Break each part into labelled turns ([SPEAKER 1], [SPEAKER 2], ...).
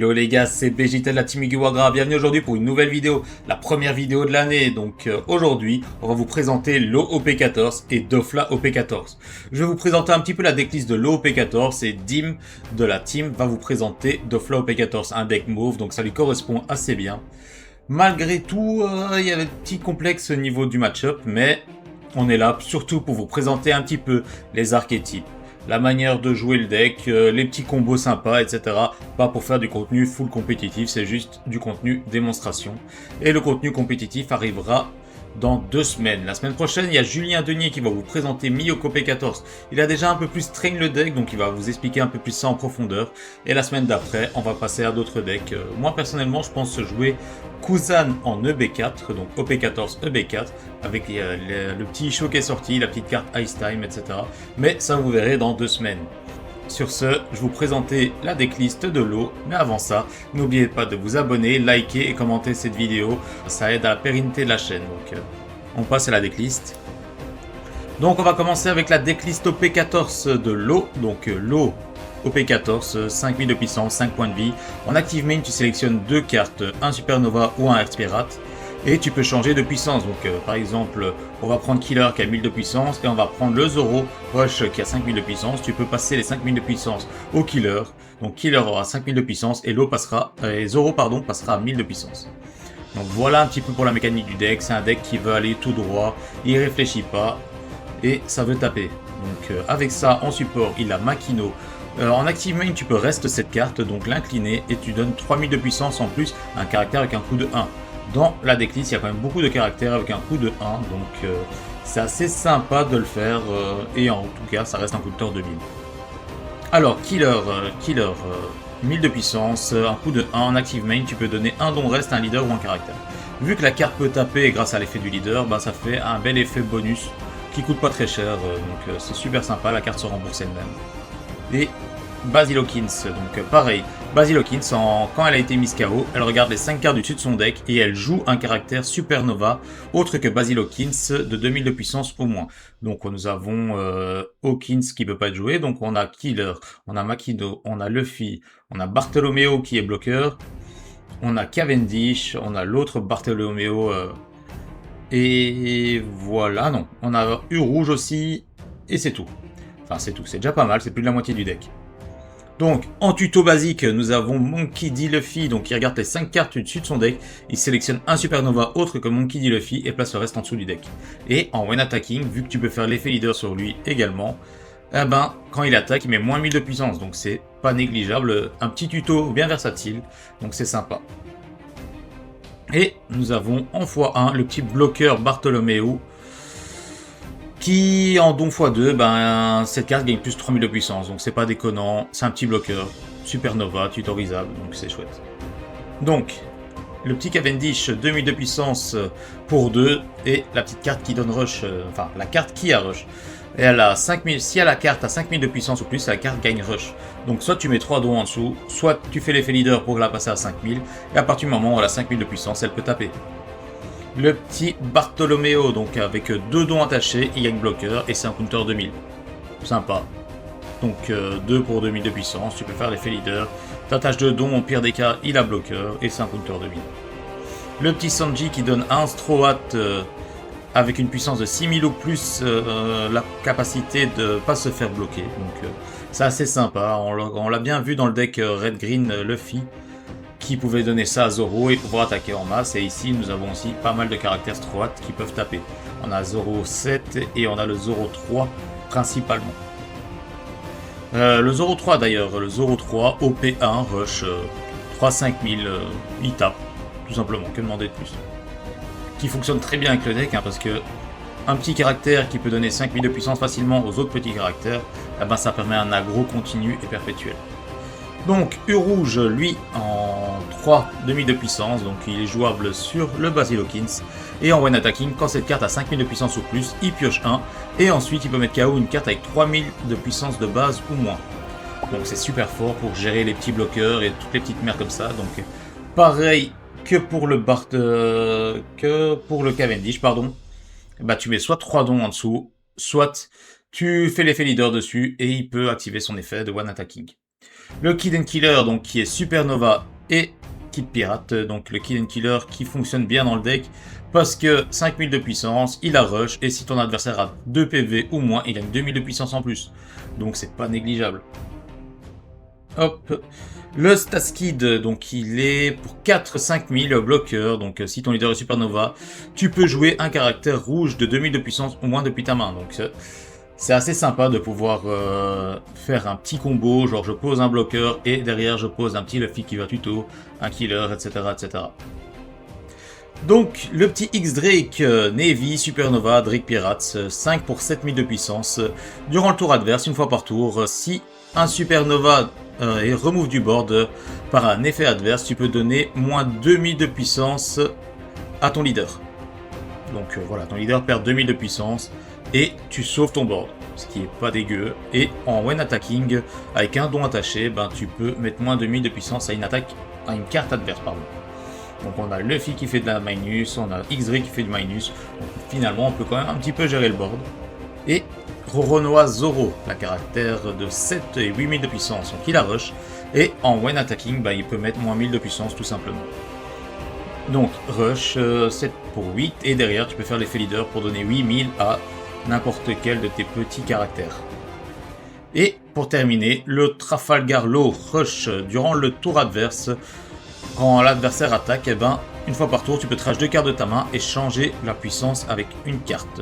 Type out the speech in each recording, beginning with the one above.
[SPEAKER 1] Hello les gars, c'est BJT de la Team Igiwagra, bienvenue aujourd'hui pour une nouvelle vidéo, la première vidéo de l'année. Donc aujourd'hui, on va vous présenter l'OP14 et Dofla OP14. Je vais vous présenter un petit peu la decklist de l'OP14 et Dim de la team va vous présenter Dofla OP14, un deck mauve, donc ça lui correspond assez bien. Malgré tout, il y a des petits complexes au niveau du match-up, mais on est là surtout pour vous présenter un petit peu les archétypes, la manière de jouer le deck, les petits combos sympas, etc. Pas pour faire du contenu full compétitif, c'est juste du contenu démonstration. Et le contenu compétitif arrivera dans 2 semaines. La semaine prochaine, il y a Julien Denier qui va vous présenter Miyoko P14. Il a déjà un peu plus train le deck, donc il va vous expliquer un peu plus ça en profondeur. Et la semaine d'après, on va passer à d'autres decks. Moi, personnellement, je pense jouer Kuzan en EB4, donc OP14 EB4, avec le petit show qui est sorti, la petite carte Ice Time, etc. Mais ça, vous verrez dans 2 semaines. Sur ce, je vous présenter la decklist de l'eau, mais avant ça, n'oubliez pas de vous abonner, liker et commenter cette vidéo, ça aide à la pérennité de la chaîne. Donc on passe à la decklist. Donc on va commencer avec la decklist OP14 de l'eau, donc l'eau OP14, 5000 de puissance, 5 points de vie. En active main, tu sélectionnes 2 cartes, un Supernova ou un Ex-Pirate. Et tu peux changer de puissance, donc par exemple, on va prendre Killer qui a 1000 de puissance et on va prendre le Zoro Rush qui a 5000 de puissance. Tu peux passer les 5000 de puissance au Killer, donc Killer aura 5000 de puissance et Zoro passera à 1000 de puissance. Donc voilà un petit peu pour la mécanique du deck, c'est un deck qui veut aller tout droit, il réfléchit pas et ça veut taper. Donc avec ça en support, il a Makino. En active main, tu peux reste cette carte, donc l'incliner et tu donnes 3000 de puissance en plus, un caractère avec un coût de 1. Dans la decklist, il y a quand même beaucoup de caractères avec un coût de 1, donc c'est assez sympa de le faire, et en tout cas, ça reste un coup de tort de 1000. Alors, Killer, 1000 de puissance, un coup de 1, en active main, tu peux donner un don reste, un leader ou un caractère. Vu que la carte peut taper grâce à l'effet du leader, bah, ça fait un bel effet bonus qui coûte pas très cher, donc c'est super sympa, la carte se rembourse elle-même. Et Basil Hawkins, donc pareil, Basil Hawkins, quand elle a été mise KO, elle regarde les 5 cartes du dessus de son deck et elle joue un caractère Supernova autre que Basil Hawkins de 2000 de puissance au moins. Donc nous avons Hawkins qui peut pas être joué, donc on a Killer, on a Makino, on a Luffy, on a Bartolomeo qui est bloqueur, on a Cavendish, on a l'autre Bartolomeo, et voilà, non, on a Rouge aussi, et c'est tout. Enfin c'est tout, c'est déjà pas mal, c'est plus de la moitié du deck. Donc, en tuto basique, nous avons Monkey D. Luffy, donc il regarde les 5 cartes au-dessus de son deck, il sélectionne un Supernova autre que Monkey D. Luffy et place le reste en dessous du deck. Et en when attacking, vu que tu peux faire l'effet leader sur lui également, eh ben, quand il attaque, il met moins 1000 de puissance, donc c'est pas négligeable, un petit tuto bien versatile, donc c'est sympa. Et nous avons en x1 le petit bloqueur Bartolomeo, qui en don x2, ben, cette carte gagne plus 3000 de puissance, donc c'est pas déconnant, c'est un petit bloqueur, Supernova, tutorisable, donc c'est chouette. Donc, le petit Cavendish, 2000 de puissance pour 2, et la petite carte qui donne rush, enfin la carte qui a rush. Et elle a 5000, si elle a la carte à 5000 de puissance ou plus, la carte gagne rush. Donc soit tu mets 3 dons en dessous, soit tu fais l'effet leader pour la passer à 5000, et à partir du moment où elle a 5000 de puissance, elle peut taper. Le petit Bartolomeo, donc avec 2 dons attachés, il y a une bloqueur et c'est un counter 2000. Sympa. Donc 2 pour 2000 de puissance, tu peux faire l'effet leader. T'attaches 2 dons, au pire des cas, il a bloqueur et c'est un counter 2000. Le petit Sanji qui donne un Strohat avec une puissance de 6000 ou plus, la capacité de pas se faire bloquer. Donc c'est assez sympa, on l'a bien vu dans le deck Red Green Luffy, qui pouvait donner ça à Zoro et pouvoir attaquer en masse. Et ici, nous avons aussi pas mal de caractères Strohat qui peuvent taper. On a Zoro 7 et on a le Zoro 3 principalement. Le Zoro 3 d'ailleurs, le Zoro 3 OP1 Rush 3-5000, il tape, tout simplement, que demander de plus. Qui fonctionne très bien avec le deck, hein, parce que un petit caractère qui peut donner 5000 de puissance facilement aux autres petits caractères, eh ben, ça permet un aggro continu et perpétuel. Donc, Rouge, lui, en 3 demi de puissance, donc il est jouable sur le Basil Hawkins. Et en when attacking, quand cette carte a 5000 de puissance ou plus, il pioche 1. Et ensuite, il peut mettre KO une carte avec 3000 de puissance de base ou moins. Donc c'est super fort pour gérer les petits bloqueurs et toutes les petites merdes comme ça. Donc pareil que pour le Cavendish, pardon. Bah, tu mets soit 3 dons en dessous, soit tu fais l'effet leader dessus et il peut activer son effet de one attacking. Le Kid and Killer, donc qui est Supernova et Kit Pirate, donc le Kill and Killer qui fonctionne bien dans le deck parce que 5000 de puissance, il a rush et si ton adversaire a 2 PV ou moins, il gagne 2000 de puissance en plus. Donc c'est pas négligeable. Hop, le Staskid, donc il est pour 4-5000 bloqueurs, donc si ton leader est Supernova, tu peux jouer un caractère rouge de 2000 de puissance ou moins depuis ta main. Donc c'est assez sympa de pouvoir faire un petit combo, genre je pose un bloqueur et derrière je pose un petit Luffy qui va tuto, un killer, etc. etc. Donc le petit X-Drake, Navy, Supernova, Drake Pirates, 5 pour 7000 de puissance. Durant le tour adverse, une fois par tour, si un Supernova est remove du board par un effet adverse, tu peux donner moins 2000 de puissance à ton leader. Donc voilà, ton leader perd 2000 de puissance et tu sauves ton board, ce qui est pas dégueu. Et en when attacking, avec un don attaché, ben, tu peux mettre moins 2000 de puissance à une carte adverse, pardon. Donc on a Luffy qui fait de la minus, on a X-Ray qui fait du minus. Donc finalement on peut quand même un petit peu gérer le board. Et Roronoa Zoro, la caractère de 7 et 8000 de puissance, donc il a rush. Et en when attacking, bah, il peut mettre moins 1000 de puissance tout simplement. Donc rush 7 pour 8 et derrière tu peux faire l'effet leader pour donner 8000 à n'importe quel de tes petits caractères. Et pour terminer, le Trafalgar Law rush durant le tour adverse. Quand l'adversaire attaque, eh ben, une fois par tour, tu peux trash 2 cartes de ta main et changer la puissance avec une carte.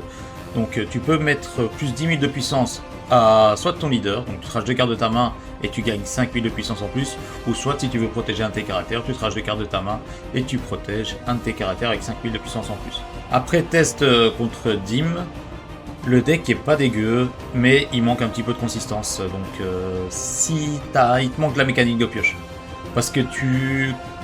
[SPEAKER 1] Donc tu peux mettre plus 10 000 de puissance à soit ton leader, donc tu trash 2 cartes de ta main et tu gagnes 5000 de puissance en plus, ou soit si tu veux protéger un de tes caractères, tu trash 2 cartes de ta main et tu protèges un de tes caractères avec 5000 de puissance en plus. Après test contre Dim, le deck est pas dégueu, mais il manque un petit peu de consistance, donc il te manque la mécanique de pioche. Parce que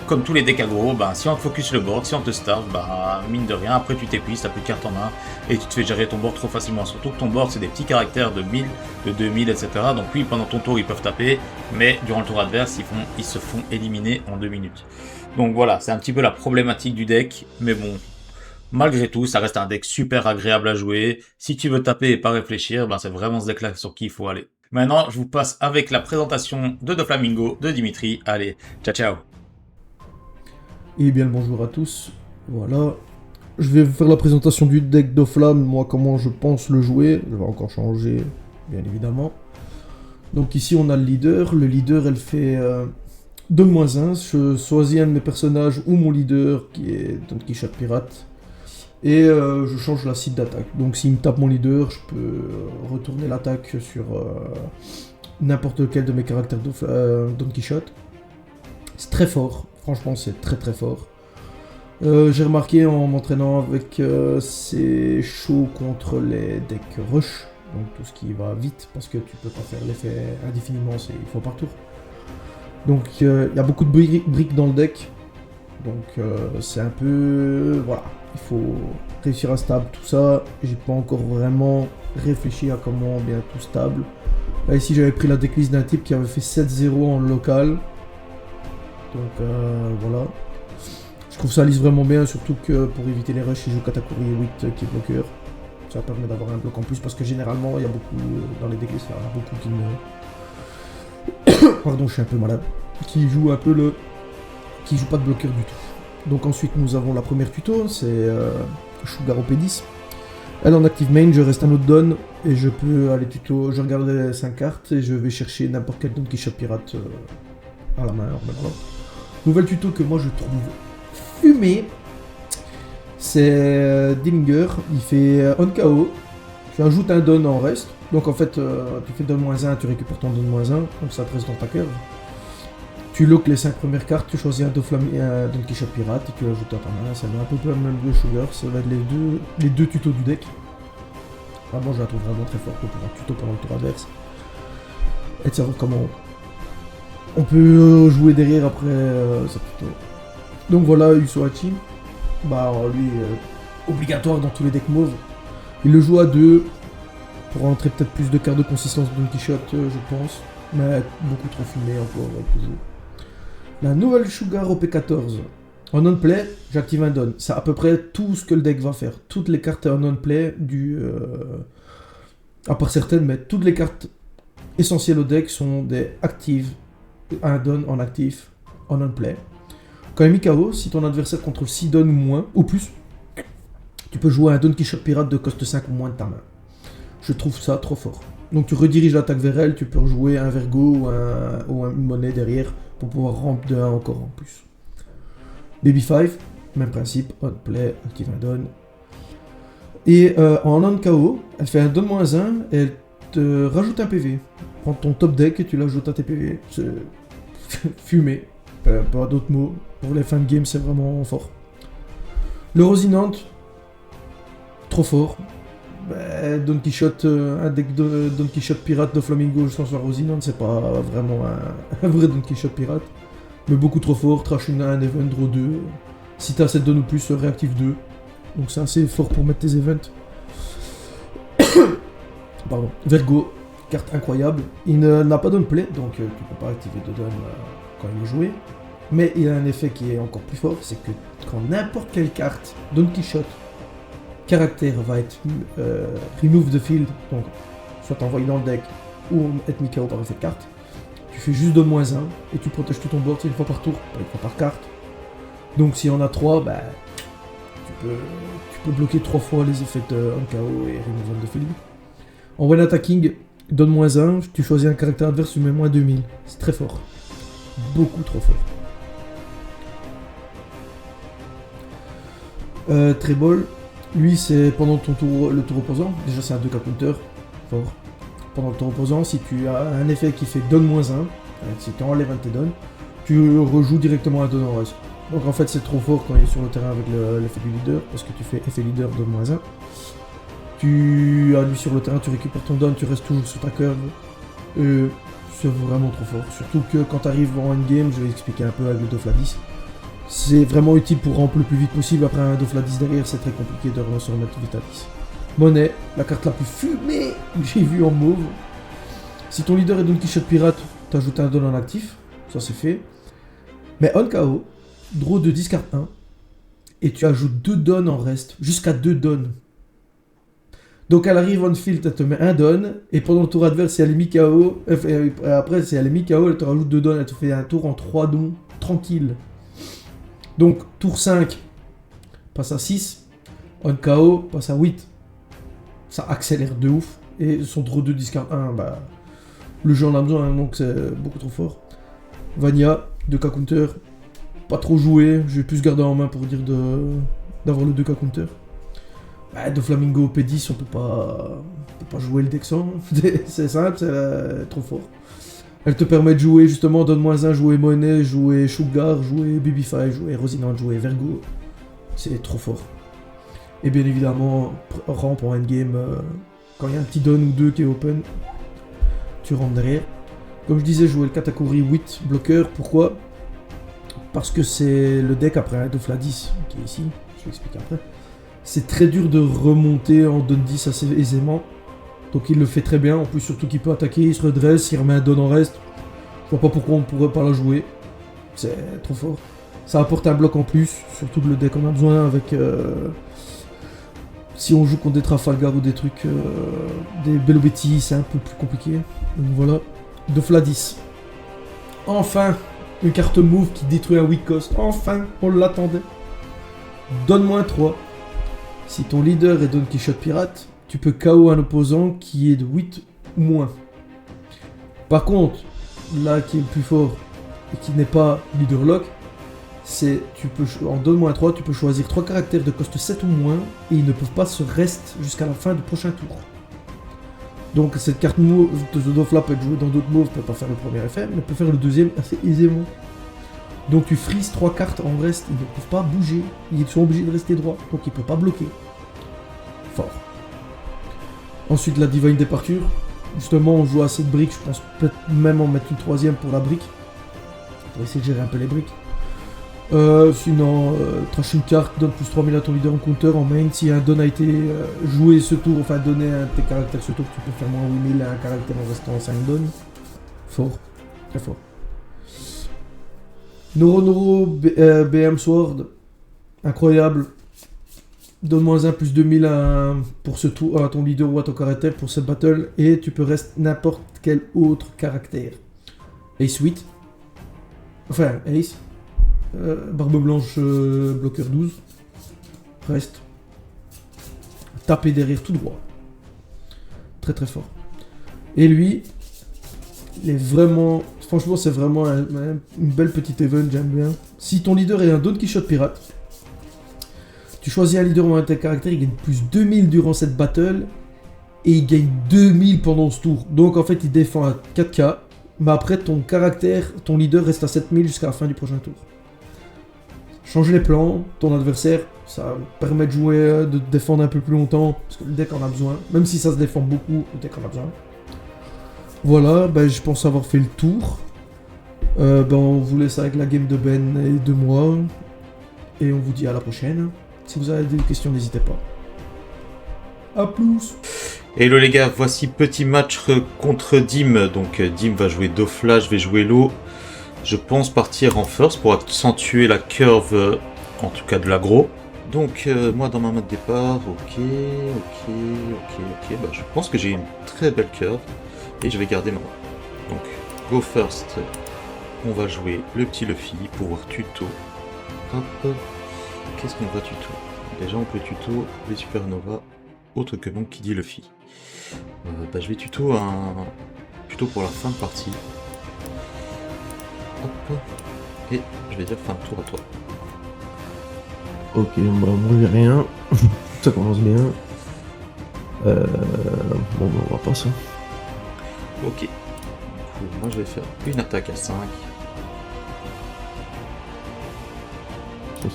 [SPEAKER 1] comme tous les decks aggro, bah, si on te focus le board, si on te starve, bah, mine de rien, après tu t'épuises, t'as plus de cartes en main et tu te fais gérer ton board trop facilement. Surtout que ton board c'est des petits caractères de 1000, de 2000, etc. Donc oui, pendant ton tour ils peuvent taper, mais durant le tour adverse, ils se font éliminer en 2 minutes. Donc voilà, c'est un petit peu la problématique du deck, mais bon, malgré tout, ça reste un deck super agréable à jouer. Si tu veux taper et pas réfléchir, bah, c'est vraiment ce deck-là sur qui il faut aller. Maintenant, je vous passe avec la présentation de Doflamingo de Dimitri. Allez, ciao ciao.
[SPEAKER 2] Et bien le bonjour à tous, voilà, je vais vous faire la présentation du deck Doflam, moi comment je pense le jouer, je vais encore changer, bien évidemment. Donc ici on a le leader elle fait 2-1, je choisis un de mes personnages ou mon leader qui est Don Quichotte Pirate, et je change la cible d'attaque. Donc s'il me tape mon leader, je peux retourner l'attaque sur n'importe lequel de mes caractères Don Quichotte. C'est très fort. Franchement, c'est très très fort. J'ai remarqué en m'entraînant avec c'est chaud contre les decks rush, donc tout ce qui va vite, parce que tu peux pas faire l'effet indéfiniment, il faut par tour. Donc il y a beaucoup de briques dans le deck, donc c'est un peu... voilà, il faut réussir à stable tout ça. J'ai pas encore vraiment réfléchi à comment bien tout stable. Là ici j'avais pris la decklist d'un type qui avait fait 7-0 en local. Donc voilà, je trouve ça lisse vraiment bien, surtout que pour éviter les rushs, il joue Katakuri 8 qui est bloqueur. Ça permet d'avoir un bloc en plus, parce que généralement, il y a beaucoup, dans les decklists, il y en a beaucoup qui ne... Pardon, je suis un peu malade. Qui joue un peu qui joue pas de bloqueur du tout. Donc ensuite, nous avons la première tuto, c'est Sugar OP10. Elle en active main, je reste un autre don, et je peux aller tuto, je regarde les 5 cartes, et je vais chercher n'importe quel Don Quichotte Pirate à la main, maintenant. Nouvelle tuto que moi je trouve fumé, c'est Dimminger, il fait on KO, tu ajoutes un don en reste, donc en fait tu fais don-1, tu récupères ton don-1, donc ça te reste dans ta curve. Tu lock les 5 premières cartes, tu choisis un Don Quichotte Pirate et tu l'ajoutes à ta main, ça va un peu comme le Sugar, ça va être les deux tutos du deck. Vraiment je la trouve vraiment très forte pour un tuto pendant le tour adverse. Et de savoir comment on peut jouer derrière après ça plutôt. Donc voilà, Usohachi, bah lui obligatoire dans tous les decks mauves. Il le joue à 2 pour rentrer peut-être plus de cartes de consistance de Don Quichotte, je pense, mais beaucoup trop fumé encore toujours. La nouvelle Sugar OP14. En on-play, j'active un don. C'est à peu près tout ce que le deck va faire. Toutes les cartes en on-play à part certaines, mais toutes les cartes essentielles au deck sont des actives. Un don en actif, en on-play. Quand il est mis KO, si ton adversaire contrôle 6 dons ou moins, ou plus, tu peux jouer un Don Quichotte pirate de coste 5 ou moins de ta main. Je trouve ça trop fort. Donc tu rediriges l'attaque vers elle, tu peux rejouer un Vergo ou une monnaie derrière pour pouvoir ramp de 1 encore en plus. Baby 5, même principe, on play, active un don. Et en on KO, elle fait un don -1 et elle te rajoute un PV. Prends ton top deck et tu l'ajoutes à tes PV. C'est fumé, pas d'autres mots. Pour les fins de game, c'est vraiment fort. Le Rosinante, trop fort. Don Quichotte, un deck de Don Quichotte pirate de Flamingo sans la Rosinante, c'est pas vraiment un vrai Don Quichotte pirate. Mais beaucoup trop fort, trash une 1, event, draw 2. Si t'as 7 dons ou plus, réactive 2. Donc c'est assez fort pour mettre tes events. Pardon. Vergo, carte incroyable. Il n'a pas de play, donc tu peux pas activer de don quand il est joué. Mais il a un effet qui est encore plus fort, c'est que quand n'importe quelle carte Don Quichotte caractère va être remove the field, donc soit envoyé dans le deck ou être mis KO par effet de carte, tu fais juste de -1 et tu protèges tout ton board une fois par tour, pas une fois par carte. Donc si on a 3, bah, tu peux bloquer 3 fois les effets de KO et remove the field. En when attacking, donne -1, tu choisis un caractère adverse, tu mets -2000. C'est très fort. Beaucoup trop fort. Treble, lui c'est pendant ton tour, le tour opposant, déjà c'est un 2K counter, fort. Pendant le tour opposant, si tu as un effet qui fait donne -1, si tu enlèves un de tes dons, tu rejoues directement un don en reste. Donc en fait c'est trop fort quand il est sur le terrain avec l'effet du leader, parce que tu fais effet leader donne -1. Tu as lui sur le terrain, tu récupères ton don, tu restes toujours sur ta curve. C'est vraiment trop fort. Surtout que quand tu arrives en endgame, je vais expliquer un peu avec le Dofla 10. C'est vraiment utile pour remplir le plus vite possible. Après un Dofla 10 derrière, c'est très compliqué de se remettre vite à 10. Monnaie, la carte la plus fumée que j'ai vue en mauve. Si ton leader est Don Quichotte pirate, tu ajoutes un don en actif. Ça c'est fait. Mais on KO, draw de discard 1. Et tu ajoutes 2 dons en reste. Jusqu'à 2 dons. Donc elle arrive on field, elle te met un don, et pendant le tour adverse, si elle est mis KO, après si elle est mis KO, elle te rajoute 2 dons, elle te fait un tour en 3 dons, tranquille. Donc tour 5, passe à 6, on KO, passe à 8. Ça accélère de ouf, et son draw 2 discard 1, bah, le jeu en a besoin, hein, donc c'est beaucoup trop fort. Vania, 2K counter, pas trop joué, je vais plus garder en main pour dire d'avoir le 2K counter. Bah, de Flamingo P10, on peut pas jouer le deck sans. C'est simple, c'est trop fort. Elle te permet de jouer justement donne -1, jouer monnaie, jouer Sugar, jouer Babyfy, jouer Rosinante, jouer Vergo. C'est trop fort. Et bien évidemment, ramp en endgame, quand il y a un petit don ou 2 qui est open, tu rentres derrière. Comme je disais, jouer le Katakuri 8 bloqueur, pourquoi? Parce que c'est le deck après un Dofla 10 qui est ici, je vais expliquer après. C'est très dur de remonter en don 10 assez aisément. Donc il le fait très bien. En plus, surtout qu'il peut attaquer, il se redresse, il remet un don en reste. Je vois pas pourquoi on pourrait pas la jouer. C'est trop fort. Ça apporte un bloc en plus. Surtout que le deck en a besoin avec... si on joue contre des Trafalgar ou des trucs... des Bello Betty, c'est un peu plus compliqué. Donc voilà. Dofla 10. Enfin, une carte move qui détruit un weak cost. Enfin, on l'attendait. Donne -3. Si ton leader est Don Quichotte pirate, tu peux KO un opposant qui est de 8 ou moins. Par contre, là qui est le plus fort et qui n'est pas leader lock, c'est en Don -3, tu peux choisir 3 caractères de coste 7 ou moins et ils ne peuvent pas se rest jusqu'à la fin du prochain tour. Donc cette carte move de The Dofla peut être jouée dans d'autres moves, peut pas faire le premier effet, mais peut faire le deuxième assez aisément. Donc tu freezes 3 cartes en reste, ils ne peuvent pas bouger, ils sont obligés de rester droits, donc ils ne peuvent pas bloquer. Fort. Ensuite la Divine Departure, justement on joue à cette brique, je pense peut-être même en mettre une 3ème pour la brique, pour essayer de gérer un peu les briques. Sinon, trash une carte, donne plus 3000 à ton leader en counter, en main, si un don a été joué ce tour, enfin donné un de tes caractères ce tour, tu peux faire moins 8000 à un caractère en restant 5 dons. Fort, très fort. Noro BM Sword, incroyable. Donne -1 plus 2000 pour ce tour à ton leader ou à ton caractère pour cette battle et tu peux rester n'importe quel autre caractère. Ace 8. Enfin, Ace. Barbe blanche, bloqueur 12. Reste. Taper derrière tout droit. Très très fort. Et lui, il est vraiment... Franchement, c'est vraiment une belle petite event, j'aime bien. Si ton leader est un Don Quichotte pirate, tu choisis un leader dans un tel caractère, il gagne plus 2000 durant cette battle, et il gagne 2000 pendant ce tour. Donc en fait, il défend à 4k, mais après, ton caractère, ton leader reste à 7000 jusqu'à la fin du prochain tour. Change les plans, ton adversaire, ça permet de jouer, de défendre un peu plus longtemps, parce que le deck en a besoin. Même si ça se défend beaucoup, le deck en a besoin. Voilà, ben, je pense avoir fait le tour. On vous laisse avec la game de Ben et de moi. Et on vous dit à la prochaine. Si vous avez des questions, n'hésitez pas. A plus.
[SPEAKER 1] Hello les gars, voici petit match contre Dim. Donc Dim va jouer Dofla, je vais jouer Lo. Je pense partir en first pour accentuer la curve, en tout cas de l'aggro. Donc moi dans ma main de départ, ok. Bah, je pense que j'ai une très belle curve. Et je vais garder ma main. Donc, go first. On va jouer le petit Luffy, pouvoir tuto. Hop. Qu'est-ce qu'on va tuto? Déjà, on peut tuto les supernovas, autre que bon qui dit Luffy. Je vais tuto plutôt pour la fin de partie. Hop. Et je vais dire fin de tour à toi.
[SPEAKER 3] Ok, bah moi j'ai rien. Ça commence bien. Bon, on va pas ça.
[SPEAKER 1] Ok. Du coup, moi je vais faire une attaque à 5. Je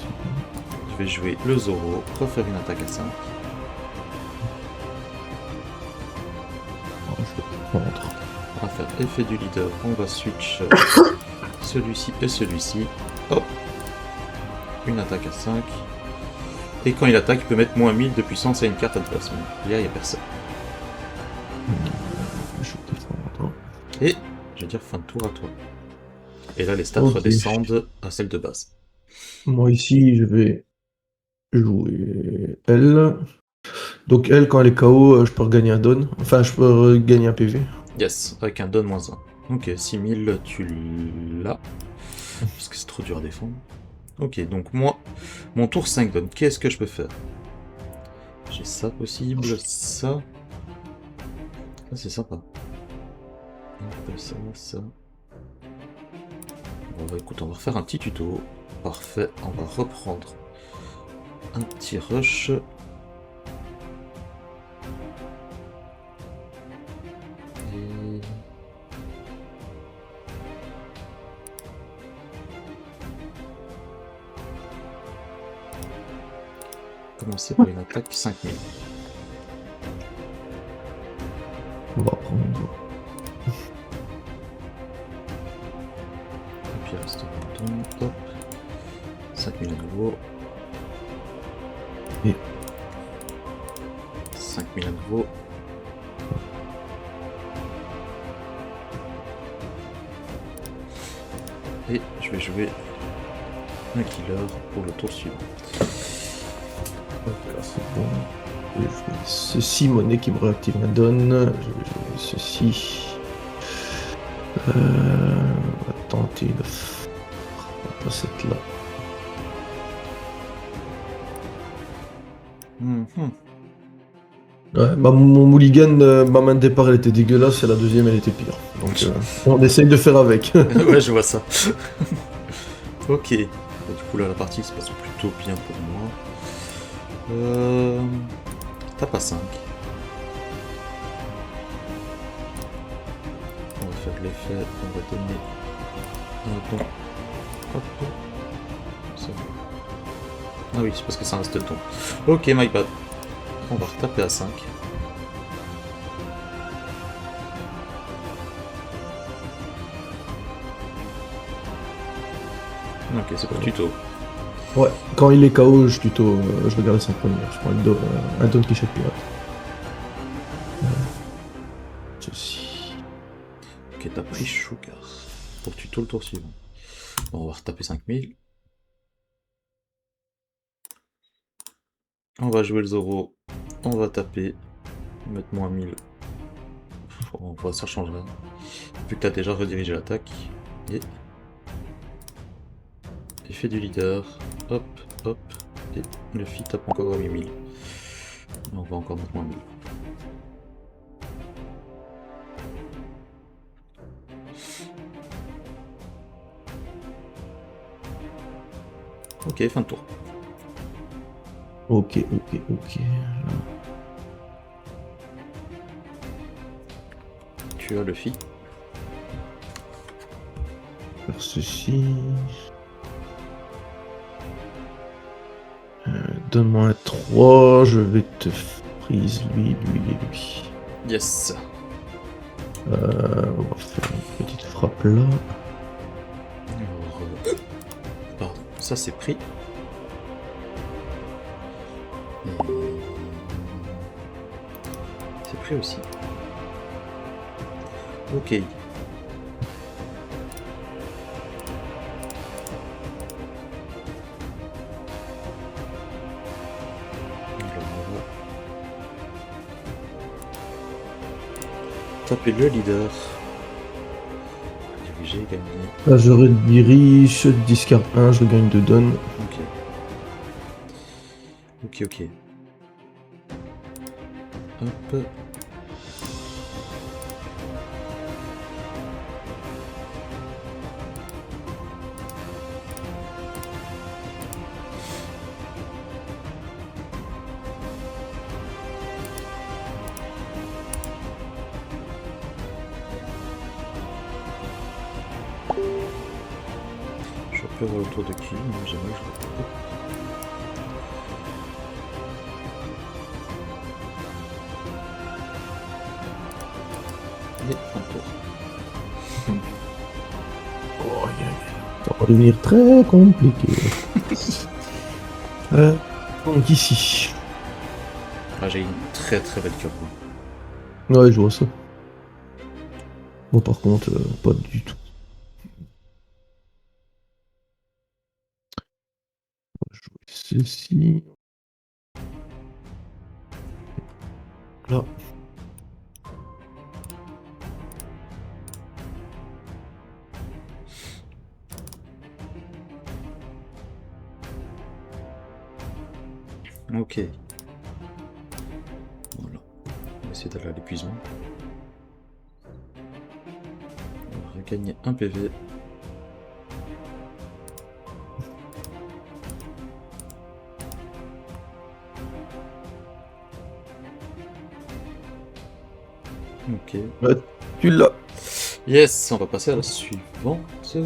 [SPEAKER 1] vais jouer le Zoro, refaire une attaque à 5.
[SPEAKER 3] Je rentre.
[SPEAKER 1] On va faire effet du leader, on va switch celui-ci et celui-ci. Hop. Une attaque à 5. Et quand il attaque, il peut mettre moins 1000 de puissance à une carte adverse. Là, il n'y a personne. Et je vais dire fin de tour à toi. Et là, les stats redescendent à celle de base.
[SPEAKER 3] Moi ici, je vais jouer elle. Donc elle, quand elle est KO, je peux regagner un don. Enfin, je peux gagner un PV.
[SPEAKER 1] Yes, avec un don moins 1. Donc 6000, tu l'as. Parce que c'est trop dur à défendre. Ok, donc moi, mon tour 5 don. Qu'est-ce que je peux faire? J'ai ça possible, ça. Ça, c'est sympa. Ça. Bon, bah écoute, on va refaire un petit tuto. Parfait, on va reprendre un petit rush. Et... commencer par une attaque 5000.
[SPEAKER 3] On va prendre.
[SPEAKER 1] Et puis reste un bouton, hop. 5000 à nouveau.
[SPEAKER 3] Et
[SPEAKER 1] 5000 à nouveau. Et je vais jouer un killer pour le tour suivant.
[SPEAKER 3] Donc là c'est bon. Je vais jouer ceci, monnaie qui me réactive la donne. Je vais jouer ceci. On va tenter de faire cette là. Ouais, bah, mon mulligan, ma main de départ elle était dégueulasse et la deuxième elle était pire. Donc on essaye de faire avec.
[SPEAKER 1] Ouais, je vois ça. Ok. Du coup là la partie se passe plutôt bien pour moi. Tape à 5. On va faire l'effet, on va donner un don. Hop. Ça. Ah oui, c'est parce que ça reste ton. Ok, my bad. On va retaper à 5. Ok, c'est pour le tuto.
[SPEAKER 3] Ouais, quand il est KO, je tuto, je regarde les 5 premières. Je prends un Don Quichotte pirate. Ceci.
[SPEAKER 1] Ok, t'as pris Sugar pour tuto le tour suivant. Bon, on va retaper 5000. On va jouer le Zoro. On va taper. Mettre moins 1000. On voit ça change rien. Vu que t'as déjà redirigé l'attaque. Et... Effet du leader. Hop, hop. Et le fit tape encore à 8000. On va encore mettre moins 1000. Ok, fin de tour.
[SPEAKER 3] Ok.
[SPEAKER 1] Tu as le fit.
[SPEAKER 3] Faire ceci. Donne-moi un 3, je vais te freeze lui et lui.
[SPEAKER 1] Yes.
[SPEAKER 3] On va faire une petite frappe là.
[SPEAKER 1] Alors, pardon, ça c'est pris. Et... c'est pris aussi. Ok. Taper le leader. Diriger, gagner.
[SPEAKER 3] Là je redirige, discard 1, je gagne 2 donnes.
[SPEAKER 1] Ok. Hop. Je peux avoir le tour de qui? Non, jamais je peux. Et un tour.
[SPEAKER 3] Oh, ça va devenir très compliqué. Donc ici.
[SPEAKER 1] Ah, j'ai une très belle turbo.
[SPEAKER 3] Ouais, je vois ça. Bon, par contre, pas du tout. On va jouer ceci. Là.
[SPEAKER 1] Ok. Voilà. On va essayer d'aller à l'épuisement. On va regagner un PV. Ok.
[SPEAKER 3] Ouais, tu l'as.
[SPEAKER 1] Yes, on va passer à la suivante.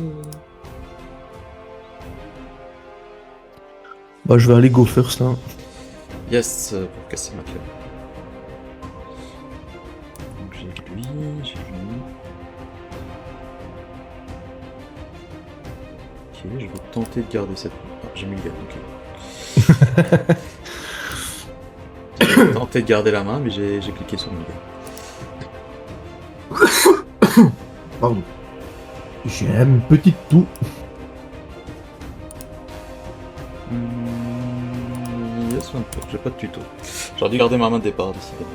[SPEAKER 3] Bah, je vais aller go first là.
[SPEAKER 1] Yes, pour casser ma clé. Donc j'ai lui, j'ai lui. Ok, je vais tenter de garder cette... Ah, j'ai mis le gars, ok. J'ai tenté de garder la main, mais j'ai cliqué sur le gars.
[SPEAKER 3] Pardon. J'ai une petite toux.
[SPEAKER 1] Yes, un peu. J'ai pas de tuto. J'aurais dû garder ma main de départ, décidément.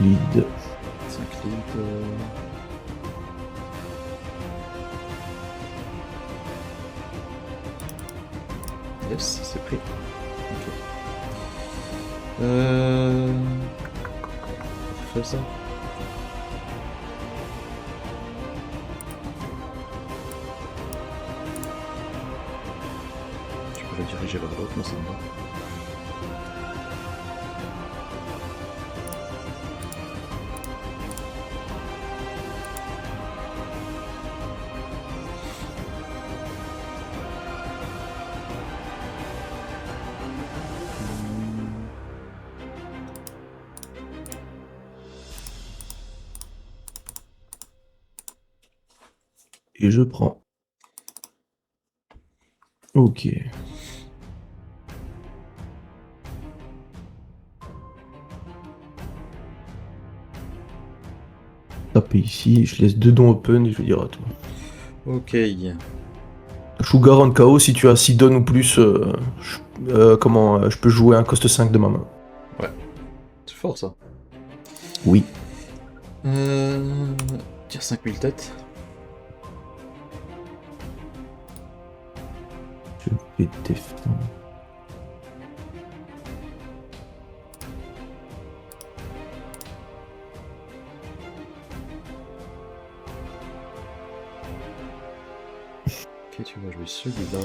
[SPEAKER 3] Lead.
[SPEAKER 1] 5 leads. Yes, c'est pris. Ok. On fait ça. Tu peux le diriger vers l'autre, moi ça me va.
[SPEAKER 3] Et je prends. Ok. Taper ici, je laisse 2 dons open et je vais dire à toi.
[SPEAKER 1] Ok.
[SPEAKER 3] Sugar en KO, si tu as 6 dons ou plus, je peux jouer un coste 5 de ma main.
[SPEAKER 1] C'est fort ça.
[SPEAKER 3] Oui.
[SPEAKER 1] Tire 5000 têtes.
[SPEAKER 3] Je vais défendre.
[SPEAKER 1] Ok, tu vas jouer celui-là.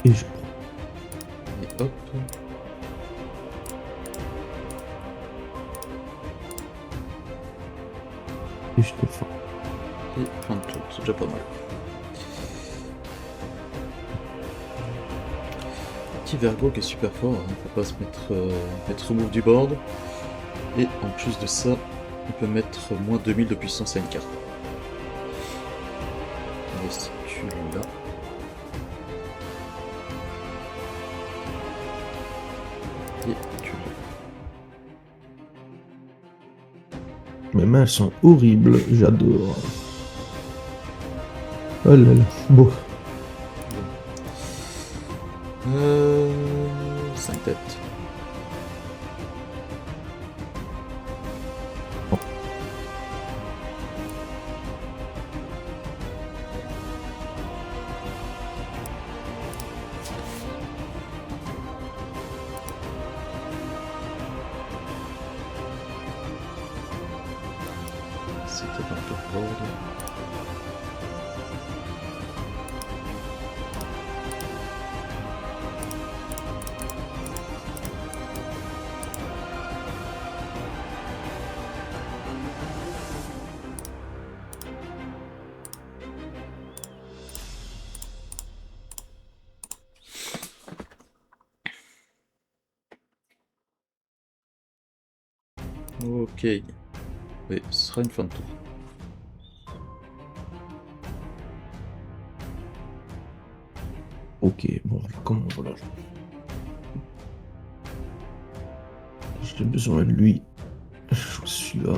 [SPEAKER 3] Et je prends.
[SPEAKER 1] Et hop.
[SPEAKER 3] Et je défends.
[SPEAKER 1] Et fin de tour, c'est déjà pas mal. Petit Vergo qui est super fort, hein. Faut pas se mettre remove du board. Et en plus de ça, on peut mettre moins 2000 de puissance à une carte. On restitue là. Et tu l'as.
[SPEAKER 3] Mes mains sont horribles, j'adore. Oh là là, bon.
[SPEAKER 1] 5 têtes. C'était dans le board. Ok. Oui, ce sera une fin de tour.
[SPEAKER 3] Ok, bon, comment voilà. J'ai besoin de lui. Je suis là.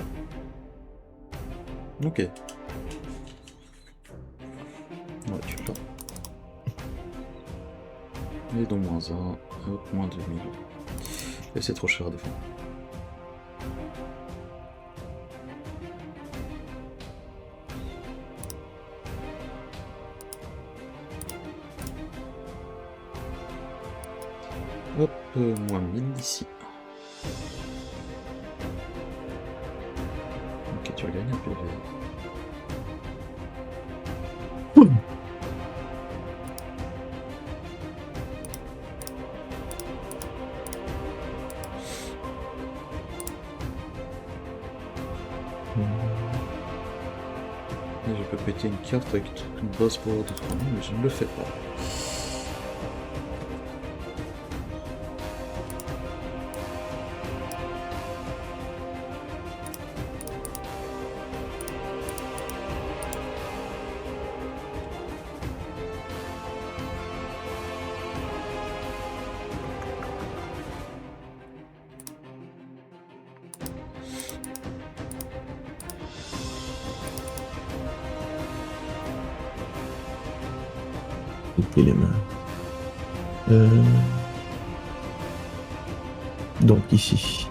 [SPEAKER 1] Ok. Ouais, tu l'as. Et donc moins 1, hop, moins 2000. Et c'est trop cher à défendre. Hop, moins 1000 d'ici. Ok, tu vas gagner un peu de vie. Et je peux péter une carte avec une boss pour de 3000, mais je ne le fais pas.
[SPEAKER 3] Et les mains. Donc ici.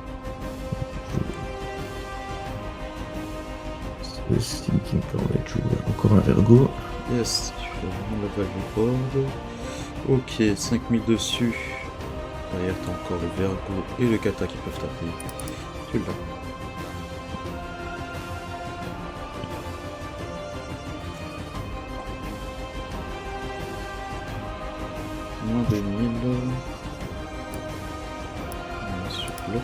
[SPEAKER 3] Ceci qui me permet de jouer encore un Vergo.
[SPEAKER 1] Yes, tu fais vraiment la value board. Ok, 5000 dessus. Derrière, t'as encore le Vergo et le Kata qui peuvent taper. Tu l'as. Moins 2000. On se bloque.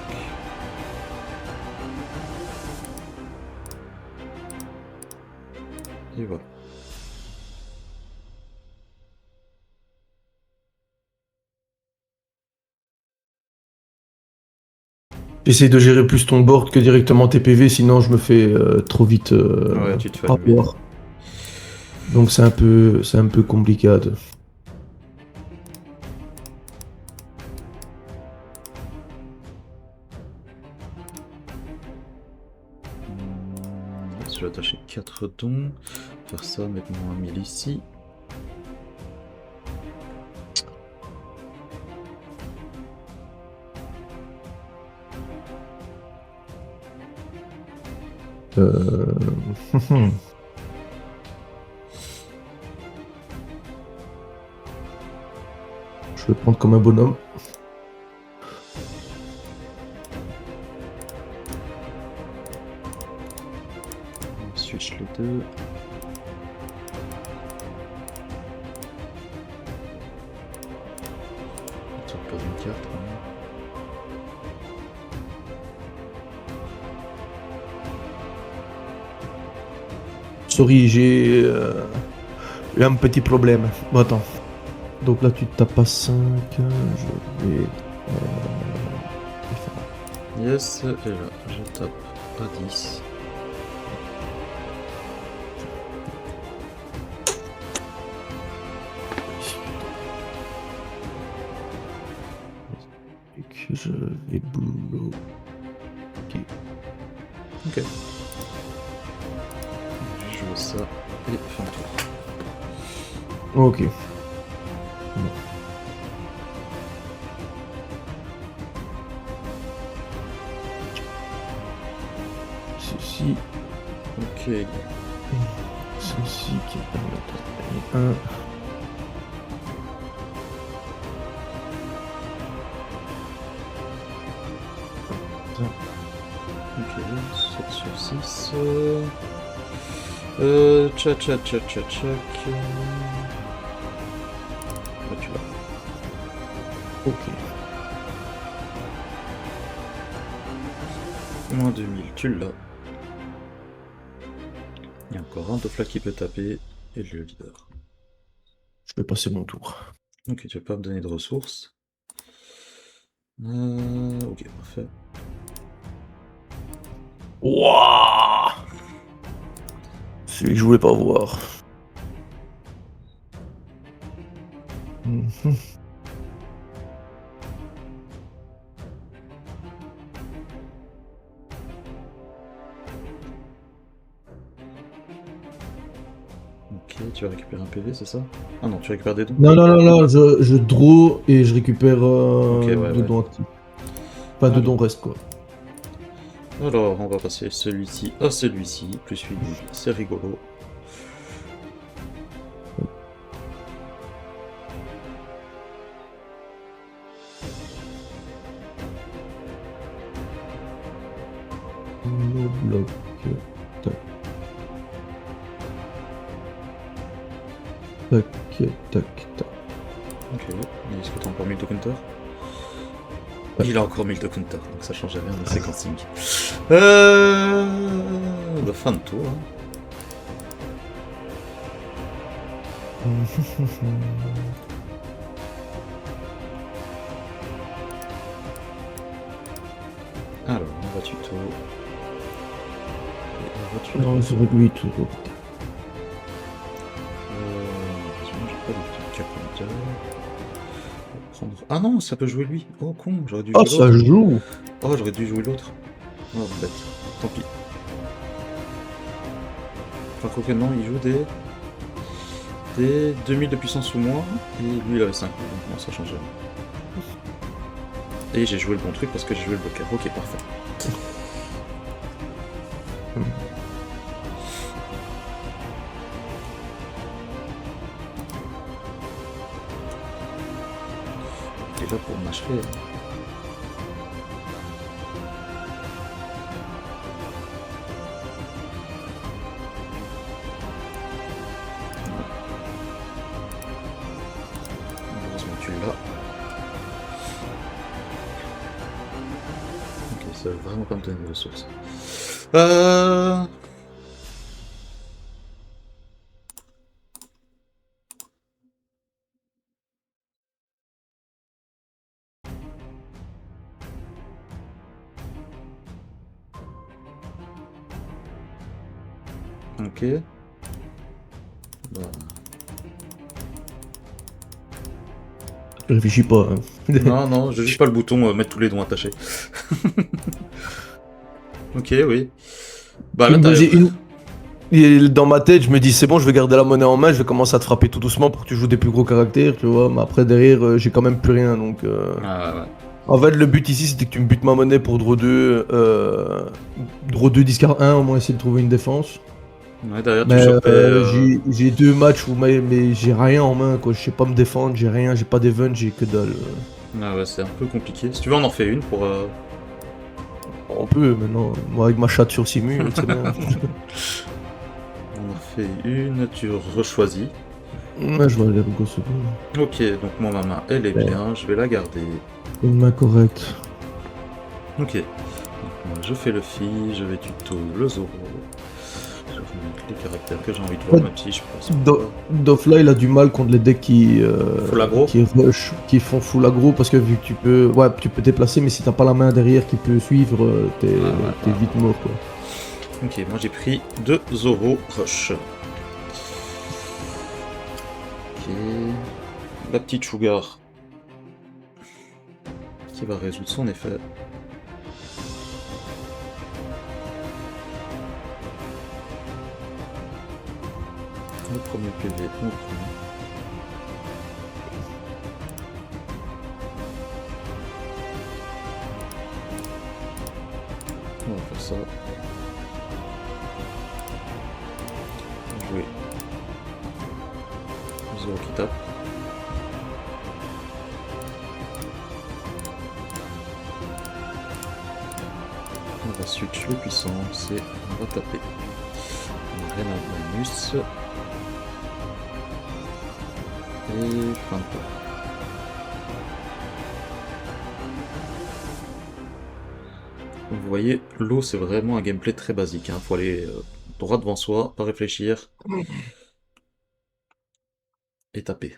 [SPEAKER 1] Et voilà.
[SPEAKER 3] J'essaie de gérer plus ton board que directement tes PV, sinon je me fais trop vite
[SPEAKER 1] Ouais, tu te fais allumer.
[SPEAKER 3] avoir. Donc c'est un peu compliqué.
[SPEAKER 1] Je vais attacher 4 dons. Faire ça, mettre mon 1000 ici.
[SPEAKER 3] Je vais prendre comme un bonhomme.
[SPEAKER 1] On switch les deux. Tu vas perdre une carte. Hein.
[SPEAKER 3] Sorry, j'ai eu un petit problème. Bon, attends. Donc là, tu tapes à 5. Je vais.
[SPEAKER 1] Yes, et là, je tape à 10.
[SPEAKER 3] Et que je vais bloquer.
[SPEAKER 1] Ok. Je joue ça et fin de tour.
[SPEAKER 3] Ok. Ceci.
[SPEAKER 1] Ok.
[SPEAKER 3] Ceci qui permet de gagner 1.
[SPEAKER 1] Ok, 7 sur 6. Tchac. Là, tu l'as.
[SPEAKER 3] Ok.
[SPEAKER 1] Moins 2000, tu l'as. Il y a encore un Dofla qui peut taper et le leader.
[SPEAKER 3] Je vais passer mon tour.
[SPEAKER 1] Ok, tu vas pas me donner de ressources. Ok, parfait.
[SPEAKER 3] Wouah! Celui que je voulais pas voir. Mhm.
[SPEAKER 1] Ok, tu vas récupérer un PV, c'est ça? Ah non, tu récupères des dons?
[SPEAKER 3] Non, je draw et je récupère
[SPEAKER 1] ouais,
[SPEAKER 3] deux
[SPEAKER 1] ouais.
[SPEAKER 3] dons actifs. Enfin, deux dons restent quoi.
[SPEAKER 1] Alors, on va passer celui-ci à celui-ci, plus 8 bougies, c'est rigolo.
[SPEAKER 3] No bloc. Tac. Tac.
[SPEAKER 1] Ok, et est-ce que t'as encore 1000 de counter?
[SPEAKER 3] Ouais.
[SPEAKER 1] Il a encore 1000 de counter, donc ça change rien de séquencing. La fin de tour. Hein. Alors, on va tuto. Et on va tuto.
[SPEAKER 3] Non, c'est lui tout.
[SPEAKER 1] J'ai pas de trucs à counter. Prendre... Ah non, ça peut jouer lui. Oh con, j'aurais dû
[SPEAKER 3] Ah,
[SPEAKER 1] jouer
[SPEAKER 3] ça
[SPEAKER 1] l'autre.
[SPEAKER 3] joue!
[SPEAKER 1] Oh, j'aurais dû jouer l'autre. Oh, bête. Tant pis. Enfin, quoi que non, il joue des 2000 de puissance ou moins, et lui il avait 5000, donc non, ça change rien. Et j'ai joué le bon truc parce que j'ai joué le bloqueur. Ok, parfait. Il est là pour m'achever. Heureusement tu l'as. Ok, ça veut vraiment pas me donner de ressources. Ok. Bah.
[SPEAKER 3] Je réfléchis pas. Hein.
[SPEAKER 1] Non, j'ai juste pas le bouton mettre tous les dons attachés. Ok, oui. Bah là,
[SPEAKER 3] J'ai Et dans ma tête, je me dis, c'est bon, je vais garder la monnaie en main, je vais commencer à te frapper tout doucement pour que tu joues des plus gros caractères, tu vois. Mais après, derrière, j'ai quand même plus rien, donc...
[SPEAKER 1] Ah ouais, ouais.
[SPEAKER 3] En fait, le but ici, c'était que tu me butes ma monnaie pour draw 2, draw 2, discard 1, au moins essayer de trouver une défense.
[SPEAKER 1] Ouais, derrière, tu
[SPEAKER 3] Mais
[SPEAKER 1] chopais.
[SPEAKER 3] j'ai 2 matchs où mais j'ai rien en main, quoi. Je sais pas me défendre, j'ai rien, j'ai pas d'event, j'ai que dalle.
[SPEAKER 1] Ah ouais, c'est un peu compliqué. Si tu veux, on en fait une pour.
[SPEAKER 3] On peut maintenant, moi avec ma chatte sur Simu, c'est bien.
[SPEAKER 1] On en fait une, tu rechoisis.
[SPEAKER 3] Ouais, je vois les rigots secondes.
[SPEAKER 1] Ok, donc moi, ma main, elle est
[SPEAKER 3] Ouais.
[SPEAKER 1] bien, je vais la garder.
[SPEAKER 3] Une main correcte.
[SPEAKER 1] Ok. Donc, moi, je fais le fi, je vais tuto le Zoro. Je vais vous mettre les caractères que j'ai envie de voir,
[SPEAKER 3] Ouais.
[SPEAKER 1] même si je pense pas.
[SPEAKER 3] Dofla, il a du mal contre les decks
[SPEAKER 1] Full aggro.
[SPEAKER 3] qui rush, qui font full aggro parce que vu que tu peux déplacer, mais si t'as pas la main derrière qui peut suivre, t'es vite mort, quoi.
[SPEAKER 1] Ok, moi j'ai pris 2 Zoro Rush. Ok. La petite Sugar qui va résoudre son effet. Le premier PV, on le prend. On va faire ça. Jouer. Zoro qui tape. On va switch les puissances et on va taper. On a rien à bonus. Et fin de tour. Vous voyez, l'eau c'est vraiment un gameplay très basique. Hein. Faut aller droit devant soi, pas réfléchir. Et taper.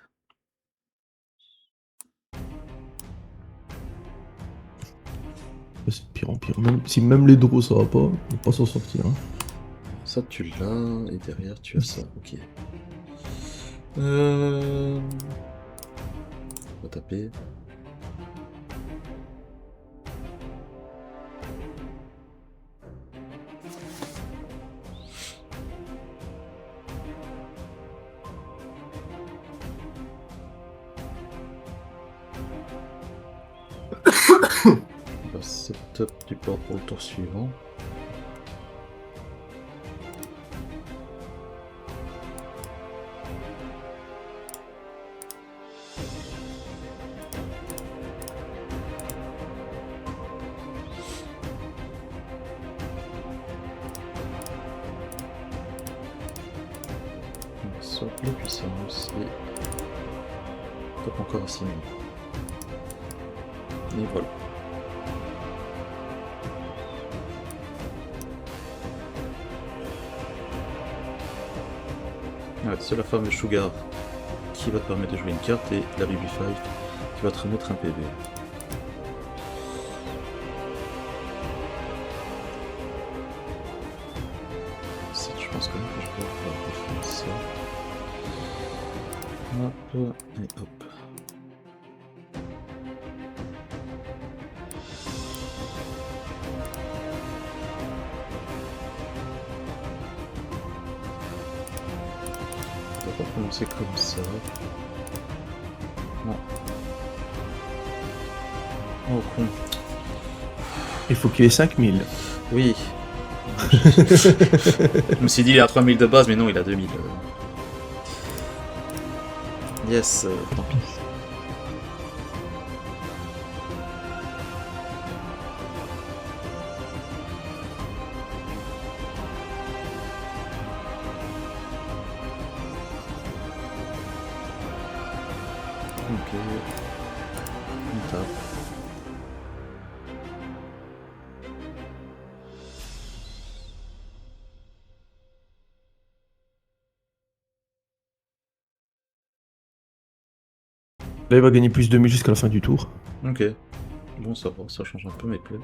[SPEAKER 3] C'est de pire en pire. Même les draws ça va pas, on va pas s'en sortir. Hein.
[SPEAKER 1] Ça tu l'as, et derrière tu as ça, ok. On va taper. On va setup du port pour le tour suivant. On sort les puissances et top encore à 6 minutes. Et voilà. Ouais, c'est la fameuse Sugar qui va te permettre de jouer une carte et la BB5 qui va te remettre un PV. Ça, je pense quand même que je peux pouvoir défendre ça. Hop, et hop. On va pas commencer comme ça. Non. Oh con.
[SPEAKER 3] Il faut qu'il y ait 5000.
[SPEAKER 1] Oui. Je me suis dit il est à 3000 de base, mais non, il a 2000. Yes, tant pis. Ok. On tape.
[SPEAKER 3] Là, il va gagner plus de 1000 jusqu'à la fin du tour.
[SPEAKER 1] Ok. Bon, ça va, ça change un peu mes plays.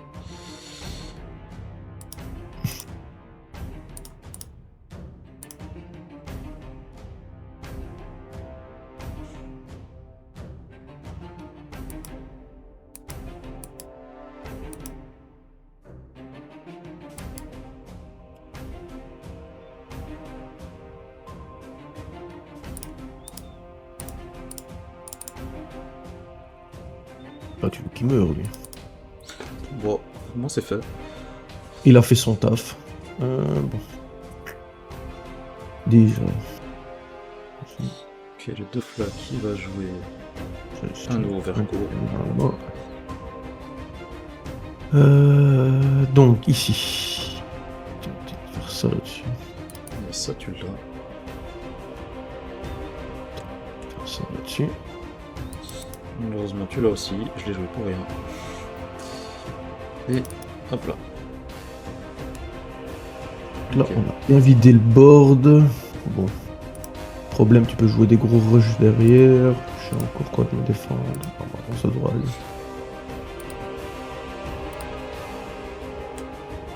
[SPEAKER 3] Ah, tu veux qu'il meure, lui.
[SPEAKER 1] Bon, comment c'est fait?
[SPEAKER 3] Il a fait son taf. Bon. Déjà.
[SPEAKER 1] Ok, le Dofla qui va jouer
[SPEAKER 3] Je-
[SPEAKER 1] un nouveau Vergo.
[SPEAKER 3] Donc, ici. Attends, peut-être faire ça là-dessus.
[SPEAKER 1] Et ça, tu l'as.
[SPEAKER 3] Faire ça là-dessus.
[SPEAKER 1] Malheureusement, tu l'as aussi. Je l'ai joué pour rien. Et hop là.
[SPEAKER 3] Là,
[SPEAKER 1] Ok.
[SPEAKER 3] on a bien vidé le board. Bon. Problème, tu peux jouer des gros rushs derrière. J'ai encore quoi de me défendre. Ah, bah, ça doit aller.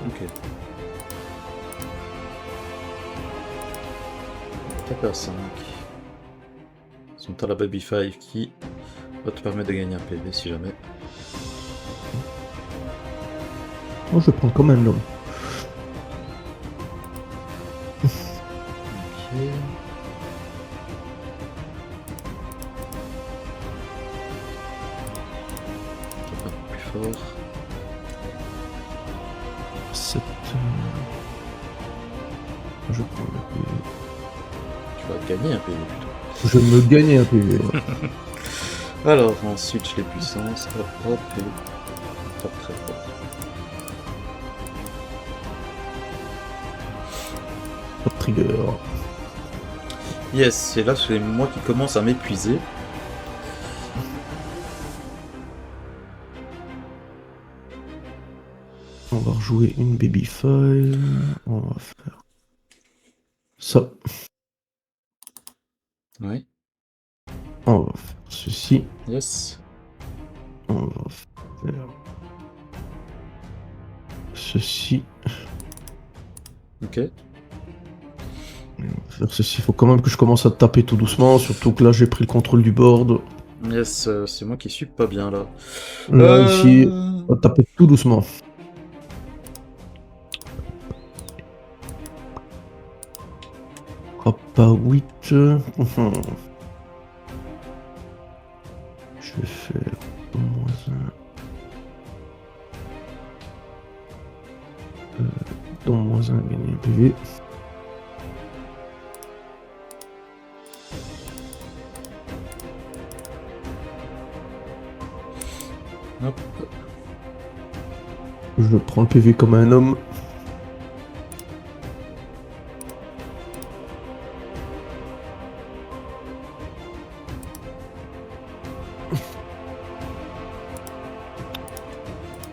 [SPEAKER 1] Ok. Tape à 5. Son t'as la Baby 5 qui va te permettre de gagner un PV si jamais.
[SPEAKER 3] Moi, je vais prendre comme un homme.
[SPEAKER 1] Ok. Tape un peu plus fort.
[SPEAKER 3] 7. Je prends le PV.
[SPEAKER 1] Tu vas gagner un PV plutôt.
[SPEAKER 3] Je me gagne un PV. Ouais.
[SPEAKER 1] Alors, ensuite, je les puissances. Hop, hop, et tape très fort.
[SPEAKER 3] Pas de trigger.
[SPEAKER 1] Yes, et là, c'est moi qui commence à m'épuiser.
[SPEAKER 3] On va rejouer une baby file. On va faire ça.
[SPEAKER 1] Oui.
[SPEAKER 3] On va faire ceci.
[SPEAKER 1] Yes.
[SPEAKER 3] On va faire ceci.
[SPEAKER 1] Ok.
[SPEAKER 3] On va faire ceci. Il faut quand même que je commence à taper tout doucement. Surtout que là, j'ai pris le contrôle du board.
[SPEAKER 1] Yes, c'est moi qui suis pas bien là.
[SPEAKER 3] Là, ici, on va taper tout doucement. Hop, à 8. Je vais faire -1. Dans -1, gagner un PV.
[SPEAKER 1] Hop.
[SPEAKER 3] Je prends le PV comme un homme.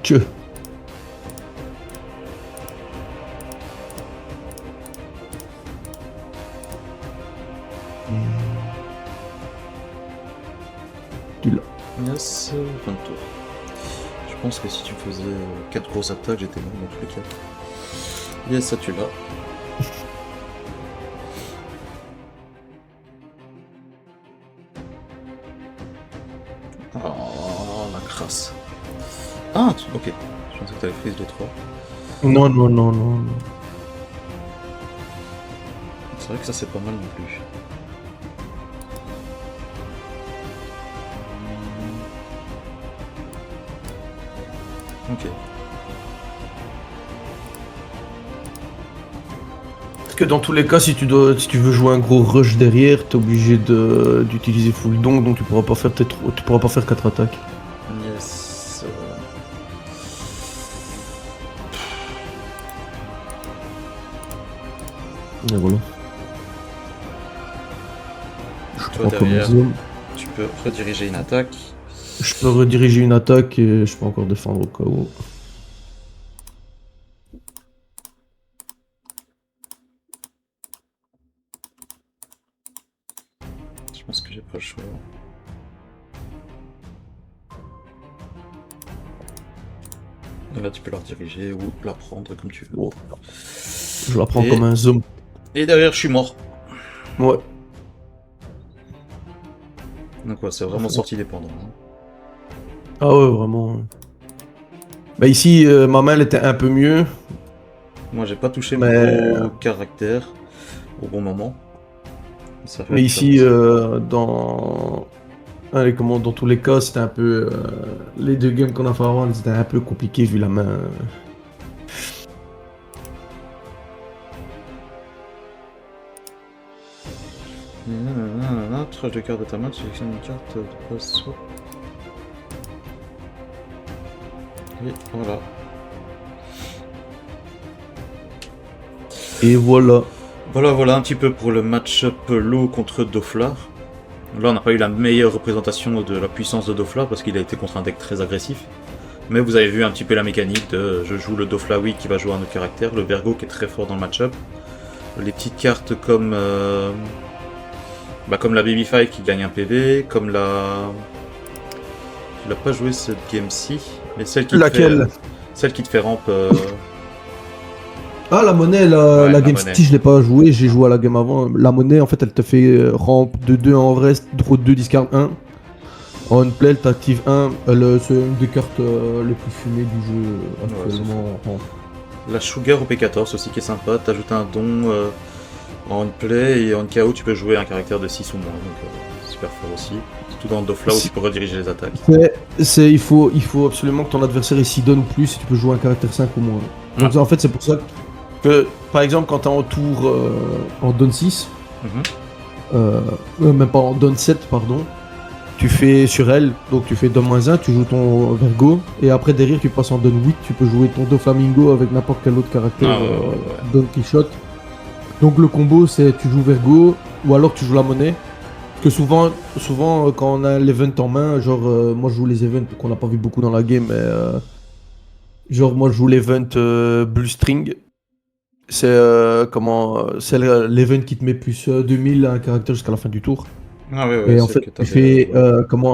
[SPEAKER 3] Tchè. Tu l'as.
[SPEAKER 1] Yes, fin de tour. Je pense que si tu faisais 4 grosses attaques, j'étais mort dans tous les cas. Yes, ça tu l'as. Oh, la crasse. Ah, ok. Je pensais que t'avais freeze les 3.
[SPEAKER 3] Non, non, non, non, non.
[SPEAKER 1] C'est vrai que ça c'est pas mal non plus. Ok.
[SPEAKER 3] Parce que dans tous les cas, si tu veux jouer un gros rush derrière, t'es obligé d'utiliser full donk, donc tu pourras pas faire tu pourras pas faire 4 attaques.
[SPEAKER 1] Yes.
[SPEAKER 3] Et voilà.
[SPEAKER 1] Toi
[SPEAKER 3] Prends comme
[SPEAKER 1] derrière,
[SPEAKER 3] zone.
[SPEAKER 1] tu peux rediriger une attaque.
[SPEAKER 3] Je peux rediriger une attaque et je peux encore défendre au cas où.
[SPEAKER 1] Je pense que j'ai pas le choix. Et là tu peux la rediriger ou la prendre comme tu veux.
[SPEAKER 3] Bon. Je la prends
[SPEAKER 1] Et-
[SPEAKER 3] comme un zoom.
[SPEAKER 1] Et derrière je suis mort.
[SPEAKER 3] Ouais.
[SPEAKER 1] Donc ouais, c'est vraiment sorti dépendant. Hein.
[SPEAKER 3] Ah ouais, vraiment. Bah ici, ma main elle était un peu mieux.
[SPEAKER 1] Moi j'ai pas touché
[SPEAKER 3] Mais-
[SPEAKER 1] mon gros caractère au bon moment. Ça fait
[SPEAKER 3] Mais
[SPEAKER 1] la
[SPEAKER 3] ici,
[SPEAKER 1] différence.
[SPEAKER 3] Allez, comment, dans tous les cas, c'était un peu... les 2 games qu'on a fait avant, c'était un peu compliqué vu la main.
[SPEAKER 1] Tirage de carte de ta main, tu sélectionnes une carte de base swap. Et voilà.
[SPEAKER 3] Et voilà.
[SPEAKER 1] Voilà un petit peu pour le match-up Lo contre Dofla. Là, on n'a pas eu la meilleure représentation de la puissance de Dofla parce qu'il a été contre un deck très agressif. Mais vous avez vu un petit peu la mécanique de je joue le Doflawi qui va jouer un autre caractère, le Vergo qui est très fort dans le match-up. Les petites cartes comme comme la Babyfy qui gagne un PV, comme la... Tu l'as pas joué cette game-ci, mais celle qui
[SPEAKER 3] Laquelle?
[SPEAKER 1] Celle qui te fait ramp...
[SPEAKER 3] Ah, la monnaie,
[SPEAKER 1] Ouais,
[SPEAKER 3] la
[SPEAKER 1] la
[SPEAKER 3] Game
[SPEAKER 1] monnaie.
[SPEAKER 3] City, je l'ai pas joué, j'ai joué à la game avant. La monnaie, en fait, elle te fait ramp de 2 en reste, draw 2, discard 1. En play, elle t'active 1. C'est une des cartes les plus fumées du jeu actuellement.
[SPEAKER 1] La Sugar au P14 aussi qui est sympa, t'ajoutes un don en play et en KO tu peux jouer un caractère de 6 ou moins, donc super fort aussi. Surtout dans Dofla où tu peux rediriger les attaques.
[SPEAKER 3] Il faut absolument que ton adversaire ici donne plus si tu peux jouer un caractère 5 ou moins. Donc en fait c'est pour ça que par exemple quand t'es en tour en donne 6, même pas en donne 7 pardon, tu fais sur elle, donc tu fais donne-1, tu joues ton Vergo, et après derrière tu passes en donne 8, tu peux jouer ton Doflamingo avec n'importe quel autre caractère Don Quichotte. Donc le combo c'est tu joues Vergo, ou alors tu joues la monnaie. Parce que souvent quand on a l'event en main, genre moi je joue les events qu'on n'a pas vu beaucoup dans la game, mais genre moi je joue l'event Blue String. C'est c'est l'event qui te met plus 2000 à un caractère jusqu'à la fin du tour.
[SPEAKER 1] Ah ouais,
[SPEAKER 3] Et en fait tu fais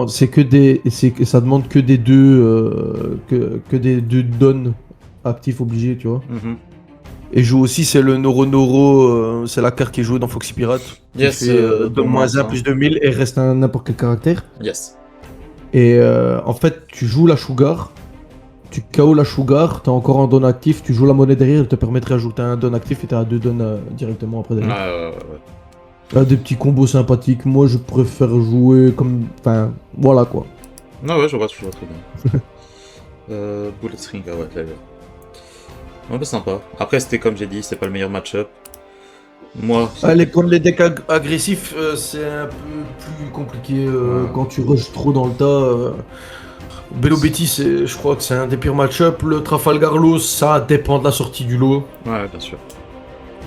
[SPEAKER 3] c'est que des ça demande que des deux que des deux dons actifs obligés, tu vois. Et joue aussi, c'est le Noro, c'est la carte qui est jouée dans Foxy Pirate.
[SPEAKER 1] Yes,
[SPEAKER 3] qui fait -1 plus 2000 et reste un n'importe quel caractère.
[SPEAKER 1] Yes.
[SPEAKER 3] Et en fait, tu joues la Sugar, tu KO la Sugar, t'as encore un don actif, tu joues la monnaie derrière, elle te permettrait d'ajouter un don actif et t'as 2 dons directement après derrière. Des petits combos sympathiques, moi je préfère jouer comme... Enfin, voilà quoi.
[SPEAKER 1] Ah ouais, je vois très bien. Bullet String, ah ouais, là. Ouais, bah sympa. Après, c'était comme j'ai dit, c'est pas le meilleur match-up. Moi.
[SPEAKER 3] Contre les decks agressifs, c'est un peu plus compliqué quand tu rushes trop dans le tas. Bello Betty, je crois que c'est un des pires match-up. Le Trafalgar Laws, ça dépend de la sortie du lot.
[SPEAKER 1] Ouais, bien sûr.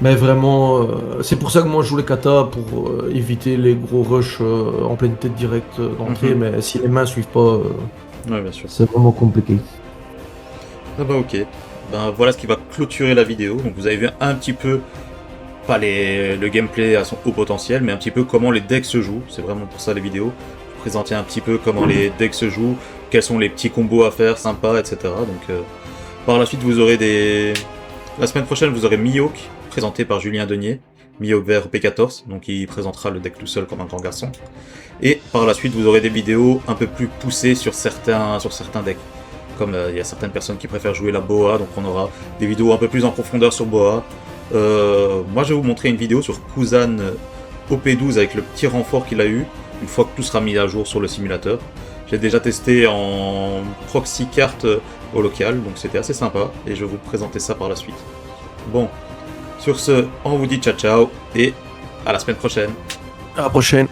[SPEAKER 3] Mais vraiment, c'est pour ça que moi je joue les kata pour éviter les gros rushs en pleine tête directe d'entrée. Mais si les mains suivent pas,
[SPEAKER 1] ouais, bien sûr.
[SPEAKER 3] C'est vraiment compliqué.
[SPEAKER 1] Ah bah ok. Ben voilà ce qui va clôturer la vidéo. Donc vous avez vu un petit peu, pas le gameplay à son haut potentiel, mais un petit peu comment les decks se jouent. C'est vraiment pour ça les vidéos. Vous présenter un petit peu comment les decks se jouent, quels sont les petits combos à faire, sympas, etc. Donc par la suite vous aurez La semaine prochaine vous aurez Mihawk, présenté par Julien Denier. Mihawk vers P14, donc il présentera le deck tout seul comme un grand garçon. Et par la suite vous aurez des vidéos un peu plus poussées sur certains decks. Comme il y a certaines personnes qui préfèrent jouer la Boa, donc on aura des vidéos un peu plus en profondeur sur Boa. Moi je vais vous montrer une vidéo sur Kuzan OP12 avec le petit renfort qu'il a eu, une fois que tout sera mis à jour sur le simulateur. J'ai déjà testé en proxy carte au local, donc c'était assez sympa, et je vais vous présenter ça par la suite. Bon, sur ce, on vous dit ciao ciao, et à la semaine prochaine.
[SPEAKER 3] À la prochaine.